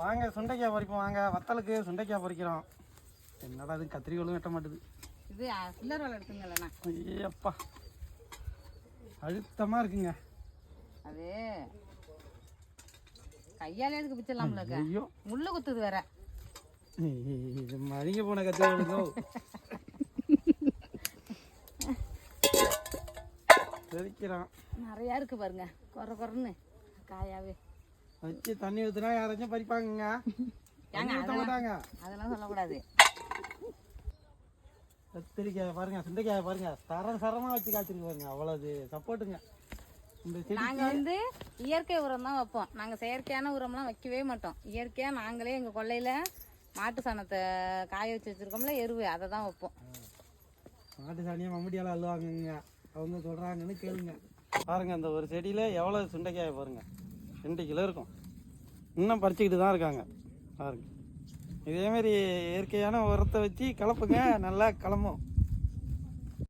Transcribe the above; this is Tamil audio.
வாங்க சுண்டைக்காய் பறிப்போம். வாங்க வத்தலுக்கு சுண்டைக்காய் பறிக்கிறோம். என்னடா இது கத்திரிக்கோளும் வெட்ட மாட்டுது. இது சில்லர் வேலை எடுத்துங்களேண்ணா. ஐயப்பா அழுத்தமாக இருக்குங்க. அது கையாலே எதுக்கு பிச்சிடலாம்ல? ஐயோ முள்ளு குத்துது வேற. இது மறிங்க போன கத்திரிக்கோளுக்கோ. தெரிக்கிறான். நிறையா இருக்கு பாருங்க, குறை குறைன்னு காயாவே வச்சு தண்ணி ஊற்றுனா யாராச்சும் பறிப்பாங்க. அதெல்லாம் சொல்லக்கூடாது. கத்திரிக்காய் பாருங்க, சுண்டைக்காய் பாருங்க, சரமாக வச்சு காய்ச்சிருக்கு பாருங்க. அவ்வளவு சப்போர்ட்டுங்க. நாங்கள் இயற்கை உரம் தான் வைப்போம். நாங்கள் செயற்கையான உரம்லாம் வைக்கவே மாட்டோம். இயற்கையாக நாங்களே எங்கள் கொல்லையில் மாட்டு சாணத்தை காய வச்சு வச்சுருக்கோம்ல, எருவு, அதை தான் வைப்போம். மாட்டு சாணியை மம்முட்டியால் அள்ளுவாங்கங்க, அவங்க சொல்கிறாங்கன்னு கேளுங்க. பாருங்கள், அந்த ஒரு செடியில் எவ்வளோ சுண்டைக்காய் பாருங்கள், 2 கிலோ இருக்கும். இன்னும் பறிச்சுக்கிட்டு தான் இருக்காங்க பாருங்க. இதேமாரி இயற்கையான உரத்தை வச்சு கலப்புங்க, நல்லா கிளம்பும்.